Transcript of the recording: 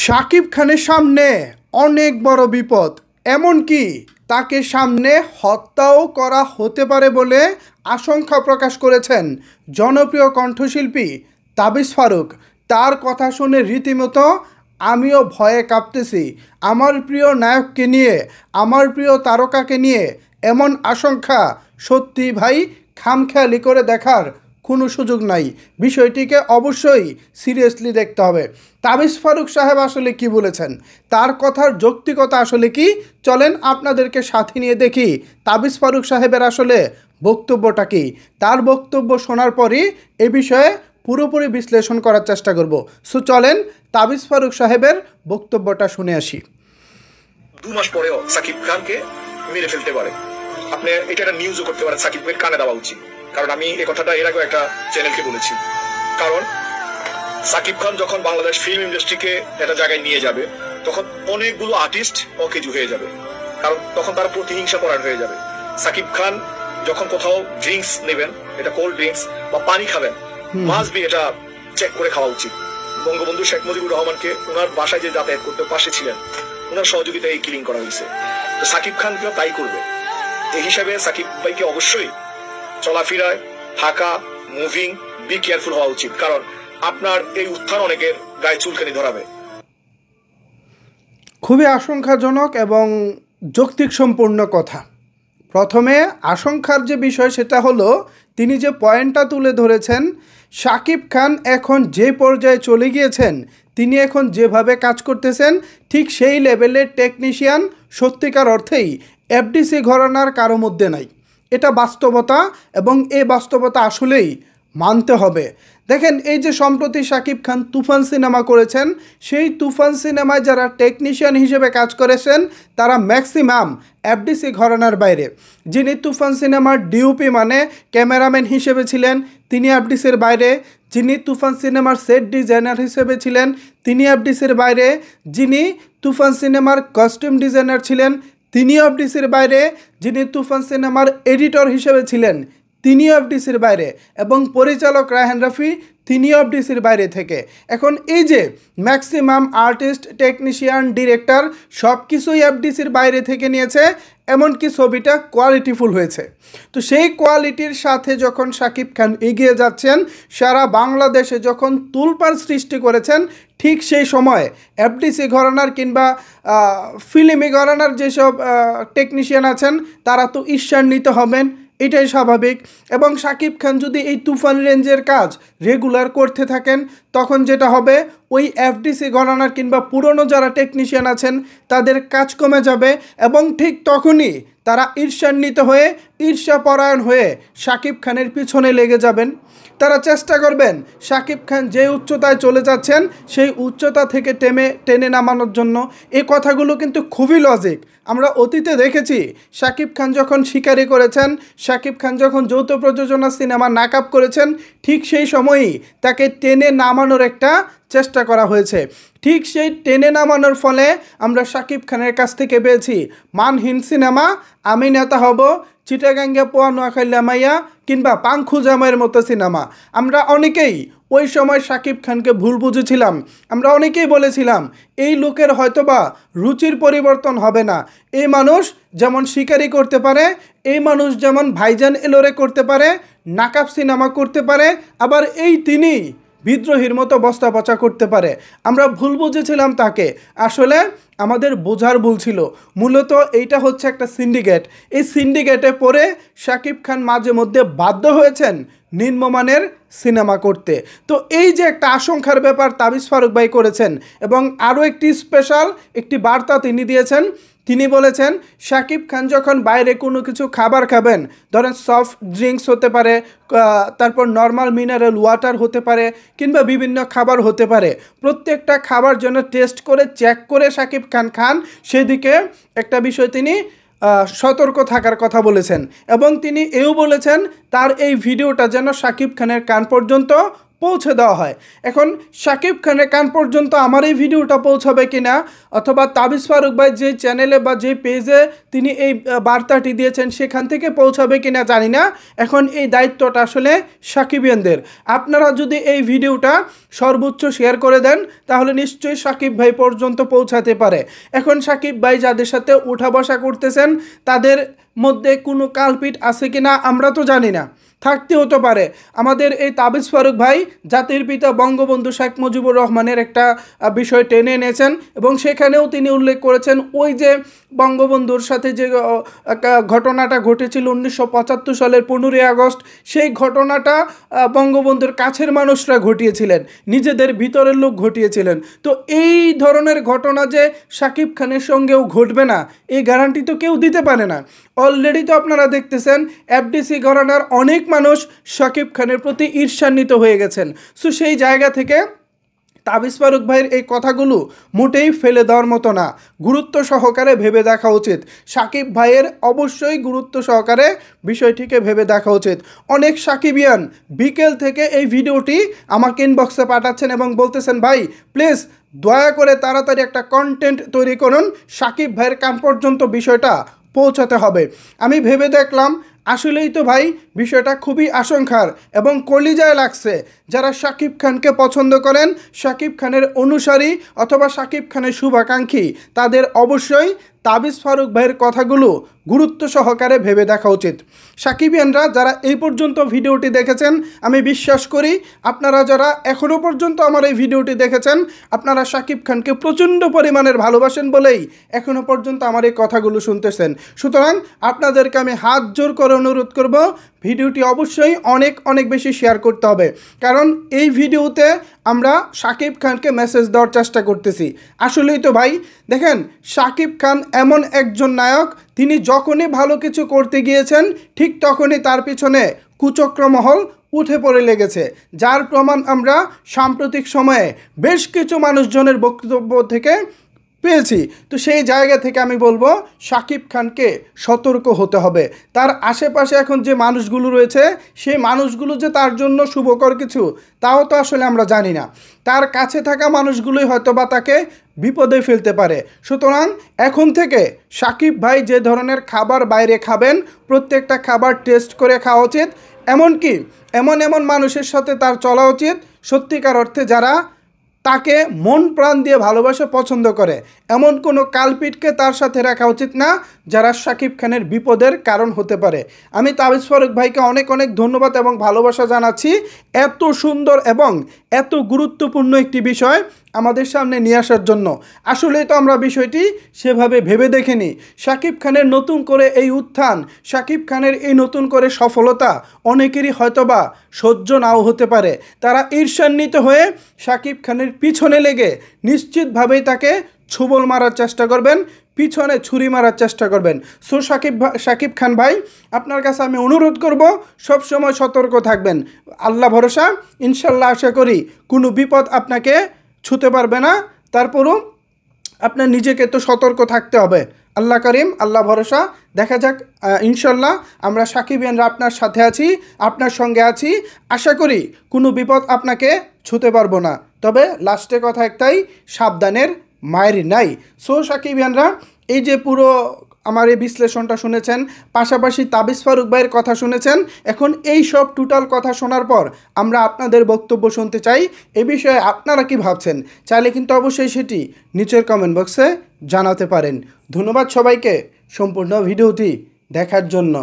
শাকিব খানের সামনে অনেক বড় বিপদ, এমনকি তাকে সামনে হত্যাও করা হতে পারে বলে আশঙ্কা প্রকাশ করেছেন জনপ্রিয় কণ্ঠশিল্পী তাবিজ ফারুক। তার কথা শুনে রীতিমতো আমিও ভয়ে কাঁপতেছি। আমার প্রিয় নায়ককে নিয়ে, আমার প্রিয় তারকাকে নিয়ে এমন আশঙ্কা সত্যি ভাই খামখেয়ালি করে দেখার কোনো সুযোগ নাই। বিষয়টিকে অবশ্যই সিরিয়াসলি দেখতে হবে। তাবিজ ফারুক সাহেব আসলে কি বলেছেন, তার কথার যৌক্তিকতা আসলে কি, চলেন আপনাদেরকে সাথে নিয়ে দেখি তাবিজ ফারুক সাহেবের আসলে বক্তব্যটা কি। তার বক্তব্য শোনার পরই এ বিষয়ে পুরোপুরি বিশ্লেষণ করার চেষ্টা করব। সো চলেন তাবিজ ফারুক সাহেবের বক্তব্যটা শুনে আসি। 2 মাস পরেও সাকিব খানকে মেরে ফেলতে পারে, আপনি এটা একটা নিউজও করতে পারেন, সাকিবের কানে দেওয়া উচিত। কারণ আমি এই কথাটা এর আগে একটা চ্যানেলকে বলেছি। কারণ সাকিব খান যখন বাংলাদেশ ফিল্ম ইন্ডাস্ট্রিকে একটা জায়গায় নিয়ে যাবে, তখন অনেকগুলো আর্টিস্ট অকেজু হয়ে যাবে, কারণ তখন তারা প্রতিহিংসা পরায়ণ হয়ে যাবে। সাকিব খান যখন কোথাও ড্রিঙ্কস নেবেন, এটা কোল্ড ড্রিঙ্কস বা পানি খাবেন, মাস্ট বি এটা চেক করে খাওয়া উচিত। বঙ্গবন্ধু শেখ মুজিবুর রহমানকে ওনার বাসায় যে যাতায়াত করতে পাশে ছিলেন, ওনার সহযোগিতায় এই কিলিং করা হয়েছে। তো সাকিব খানকেও তাই করবে। এই হিসাবে সাকিব ভাইকে অবশ্যই চলাফেরায়, থাকা, মুভিং বি কেয়ারফুল হওয়া উচিত। কারণ আপনার এই উত্থান অনেকের গায়ে চুলকানি ধরাবে। খুবই আশঙ্কাজনক এবং যৌক্তিক সম্পূর্ণ কথা। প্রথমে আশঙ্কার যে বিষয় সেটা হলো, তিনি যে পয়েন্টটা তুলে ধরেছেন, শাকিব খান এখন যে পর্যায়ে চলে গিয়েছেন, তিনি এখন যেভাবে কাজ করতেছেন ঠিক সেই লেভেলের টেকনিশিয়ান সত্যিকার অর্থেই এফডিসি ঘরানার কারো মধ্যে নাই। এটা বাস্তবতা এবং এই বাস্তবতা আসলেই মানতে হবে। দেখেন, এই যে সম্প্রতি শাকিব খান তুফান সিনেমা করেছেন, সেই তুফান সিনেমায় যারা টেকনিশিয়ান হিসেবে কাজ করেছেন তারা ম্যাক্সিমাম এফডিসি ঘরানার বাইরে। যিনি তুফান সিনেমার ডিওপি মানে ক্যামেরাম্যান হিসেবে ছিলেন, তিনি এফডিসির বাইরে। যিনি তুফান সিনেমার সেট ডিজাইনার হিসেবে ছিলেন, তিনি এফডিসির বাইরে। যিনি তুফান সিনেমার কস্টিউম ডিজাইনার ছিলেন, তিনিও এফডিসির বাইরে। যিনি তুফান সিনেমার এডিটর হিসেবে ছিলেন, তিনিও এফডিসির বাইরে। এবং পরিচালক রায়হান রাফি, তিনিও এফডিসির বাইরে থেকে। এখন এই যে ম্যাক্সিমাম আর্টিস্ট, টেকনিশিয়ান, ডিরেক্টর সব কিছুই এফডিসির বাইরে থেকে নিয়েছে, এমনকি ছবিটা কোয়ালিটিফুল হয়েছে। তো সেই কোয়ালিটির সাথে যখন শাকিব খান এগিয়ে যাচ্ছেন, সারা বাংলাদেশে যখন তুলপাড় সৃষ্টি করেছেন, ঠিক সেই সময় এফডিসি ঘরানার কিংবা ফিল্মি ঘরানার যেসব টেকনিশিয়ান আছেন তারা তো ঈর্ষান্বিত হবেন, এটাই স্বাভাবিক। এবং শাকিব খান যদি এই তুফান রেঞ্জের কাজ রেগুলার করতে থাকেন, তখন যেটা হবে, ওই এফডিসি ঘরানার কিংবা পুরনো যারা টেকনিশিয়ান আছেন তাদের কাজ কমে যাবে এবং ঠিক তখনই তারা ঈর্ষান্বিত হয়ে, ঈর্ষাপরায়ণ হয়ে শাকিব খানের পিছনে লেগে যাবেন। তারা চেষ্টা করবেন শাকিব খান যে উচ্চতায় চলে যাচ্ছেন সেই উচ্চতা থেকে টেনে নামানোর জন্য। এই কথাগুলো কিন্তু খুবই লজিক। আমরা অতীতে দেখেছি শাকিব খান যখন শিকারি করেছেন, শাকিব খান যখন যৌথ প্রযোজনা সিনেমা নাকাব করেছেন, ঠিক সেই সময়ই তাকে টেনে নামানোর একটা চেষ্টা করা হয়েছে। ঠিক সেই টেনে নামানোর ফলে আমরা শাকিব খানের কাছ থেকে পেয়েছি মানহীন সিনেমা, আমি নেতা হব, চিটাগাঙ্গে পোয়া নোয়াখালী মাইয়া কিংবা পাংখু জামাইয়ের মতো সিনেমা। আমরা অনেকেই ওই সময় শাকিব খানকে ভুল বুঝেছিলাম। আমরা অনেকেই বলেছিলাম এই লোকের হয়তোবা রুচির পরিবর্তন হবে না। এই মানুষ যেমন শিকারি করতে পারে, এই মানুষ যেমন ভাইজান এলোরে করতে পারে, নাকাব সিনেমা করতে পারে, আবার এই তিনি বিদ্রোহীর মতো বস্তা পচা করতে পারে। আমরা ভুল বুঝেছিলাম তাকে। আসলে আমাদের বোঝার ভুল ছিল। মূলত এইটা হচ্ছে একটা সিন্ডিকেট। এই সিন্ডিকেটে পড়ে শাকিব খান মাঝে মধ্যে বাধ্য হয়েছেন নিম্নমানের সিনেমা করতে। তো এই যে একটা আশঙ্কার ব্যাপার তাবিজ ফারুক ভাই করেছেন, এবং আরও একটি স্পেশাল একটি বার্তা তিনি দিয়েছেন। তিনি বলেছেন শাকিব খান যখন বাইরে কোনো কিছু খাবার খাবেন, ধরেন সফট ড্রিঙ্কস হতে পারে, তারপর নর্মাল মিনারেল ওয়াটার হতে পারে, কিংবা বিভিন্ন খাবার হতে পারে, প্রত্যেকটা খাবার যেন টেস্ট করে চেক করে শাকিব খান খান, সেদিকে একটা বিষয় তিনি সতর্ক থাকার কথা বলেছেন। এবং তিনি এও বলেছেন তার এই ভিডিওটা যেন শাকিব খানের কান পর্যন্ত পৌঁছে দেওয়া হয়। এখন শাকিব খানের কান পর্যন্ত আমার এই ভিডিওটা পৌঁছাবে কিনা, অথবা তাবিজ ফারুক ভাই যে চ্যানেলে বা যে পেজে তিনি এই বার্তাটি দিয়েছেন সেখান থেকে পৌঁছাবে কিনা জানি না। এখন এই দায়িত্বটা আসলে সাকিবিয়ানদের। আপনারা যদি এই ভিডিওটা সর্বোচ্চ শেয়ার করে দেন তাহলে নিশ্চয়ই শাকিব ভাই পর্যন্ত পৌঁছাতে পারে। এখন শাকিব ভাই যাদের সাথে উঠা বসা করতেছেন তাদের মধ্যে কোনো কালপিট আছে কিনা আমরা তো জানি না, থাকতে হতে পারে। আমাদের এই তাবিজ ফারুক ভাই জাতির পিতা বঙ্গবন্ধু শেখ মুজিবুর রহমানের একটা বিষয় টেনে এনেছেন এবং সেখানেও তিনি উল্লেখ করেছেন ওই যে বঙ্গবন্ধুর সাথে যে ঘটনাটা ঘটেছিল 1975 সালের 15ই আগস্ট, সেই ঘটনাটা বঙ্গবন্ধুর কাছের মানুষরা ঘটিয়েছিলেন, নিজেদের ভিতরের লোক ঘটিয়েছিলেন। তো এই ধরনের ঘটনা যে শাকিব খানের সঙ্গেও ঘটবে না এই গ্যারান্টি তো কেউ দিতে পারে না। অলরেডি তো আপনারা দেখতেছেন এফডিসি ঘরানার অনেক মানুষ শাকিব খানের প্রতি ঈর্ষান্বিত হয়ে গেছেন। সো সেই জায়গা থেকে তাবিজ ফারুক ভাইয়ের এই কথাগুলো মোটেই ফেলে দেওয়ার মতো না, গুরুত্ব সহকারে ভেবে দেখা উচিত। শাকিব ভাইয়ের অবশ্যই গুরুত্ব সহকারে বিষয়টিকে ভেবে দেখা উচিত। অনেক সাকিবিয়ান বিকেল থেকে এই ভিডিওটি আমাকে ইনবক্সে পাঠাচ্ছেন এবং বলতেছেন ভাই প্লিজ দয়া করে তাড়াতাড়ি একটা কন্টেন্ট তৈরি করুন, শাকিব ভাইয়ের কান পর্যন্ত বিষয়টা পৌঁছাতে হবে। আমি ভেবে দেখলাম আসলেই তো ভাই বিষয়টা খুবই আশঙ্কার এবং কলিজায় লাগছে। যারা শাকিব খানকে পছন্দ করেন, শাকিব খানের অনুসারী অথবা শাকিব খানের শুভাকাঙ্ক্ষী, তাদের অবশ্যই তাবিজ ফারুক ভাইয়ের কথাগুলো গুরুত্ব সহকারে ভেবে দেখা উচিত। সাকিবিয়ানরা যারা এই পর্যন্ত ভিডিওটি দেখেছেন, আমি বিশ্বাস করি আপনারা যারা এখনও পর্যন্ত আমার এই ভিডিওটি দেখেছেন আপনারা শাকিব খানকে প্রচণ্ড পরিমাণের ভালোবাসেন বলেই এখনও পর্যন্ত আমার এই কথাগুলো শুনতেছেন। সুতরাং আপনাদেরকে আমি হাত জোর করে অনুরোধ করব ভিডিওটি অবশ্যই অনেক অনেক বেশি শেয়ার করতে হবে, কারণ এই ভিডিওতে আমরা শাকিব খানকে মেসেজ দেওয়ার চেষ্টা করতেছি। আসলেই তো ভাই দেখেন, শাকিব খান এমন একজন নায়ক, তিনি যখনই ভালো কিছু করতে গিয়েছেন ঠিক তখনই তার পিছনে কুচক্রমহল উঠে পড়ে লেগেছে, যার প্রমাণ আমরা সাম্প্রতিক সময়ে বেশ কিছু মানুষজনের বক্তব্য থেকে পেয়েছি। তো সেই জায়গা থেকে আমি বলবো শাকিব খানকে সতর্ক হতে হবে। তার আশেপাশে এখন যে মানুষগুলো রয়েছে সেই মানুষগুলো যে তার জন্য শুভকর কিছু তাও তো আসলে আমরা জানি না। তার কাছে থাকা মানুষগুলোই হয়তো বা তাকে বিপদে ফেলতে পারে। সুতরাং এখন থেকে শাকিব ভাই যে ধরনের খাবার বাইরে খাবেন প্রত্যেকটা খাবার টেস্ট করে খাওয়া উচিত। এমনকি এমন মানুষের সাথে তার চলা উচিত সত্যিকার অর্থে যারা তাকে মন প্রাণ দিয়ে ভালোবাসে, পছন্দ করে। এমন কোনো কালপিটকে তার সাথে রাখা উচিত না যারা শাকিব খানের বিপদের কারণ হতে পারে। আমি তাবিজ ফারুক ভাইকে অনেক অনেক ধন্যবাদ এবং ভালোবাসা জানাচ্ছি এত সুন্দর এবং এত গুরুত্বপূর্ণ একটি বিষয় আমাদের সামনে নিয়ে আসার জন্য। আসলেই তো আমরা বিষয়টি সেভাবে ভেবে দেখিনি। শাকিব খানের নতুন করে এই উত্থান, শাকিব খানের এই নতুন করে সফলতা অনেকেরই হয়তোবা সহ্য নাও হতে পারে। তারা ঈর্ষান্বিত হয়ে শাকিব খানের পিছনে লেগে নিশ্চিতভাবেই তাকে ছোবল মারার চেষ্টা করবেন, পিছনে ছুরি মারার চেষ্টা করবেন। সো শাকিব খান ভাই, আপনার কাছে আমি অনুরোধ করব সবসময় সতর্ক থাকবেন। আল্লাহ ভরসা, ইনশাল্লাহ আশা করি কোনো বিপদ আপনাকে ছুতে পারবে না। তারপরও আপনার নিজেকে তো সতর্ক থাকতে হবে। আল্লাহ করিম, আল্লাহ ভরসা, দেখা যাক। ইনশাল্লাহ আমরা সাকিবিয়ানরা আপনার সাথে আছি, আপনার সঙ্গে আছি। আশা করি কোনো বিপদ আপনাকে ছুতে পারবো না। তবে লাস্টে কথা একটাই, সাবধানের মায়ের নাই। সো সাকিবিয়ানরা এই যে পুরো আমার এই বিশ্লেষণটা শুনেছেন, পাশাপাশি তাবিজ ফারুক ভাইয়ের কথা শুনেছেন, এখন এই সব টোটাল কথা শোনার পর আমরা আপনাদের বক্তব্য শুনতে চাই। এ বিষয়ে আপনারা কি ভাবছেন চাইলে কিন্তু অবশ্যই সেটি নিচের কমেন্ট বক্সে জানাতে পারেন। ধন্যবাদ সবাইকে সম্পূর্ণ ভিডিওটি দেখার জন্য।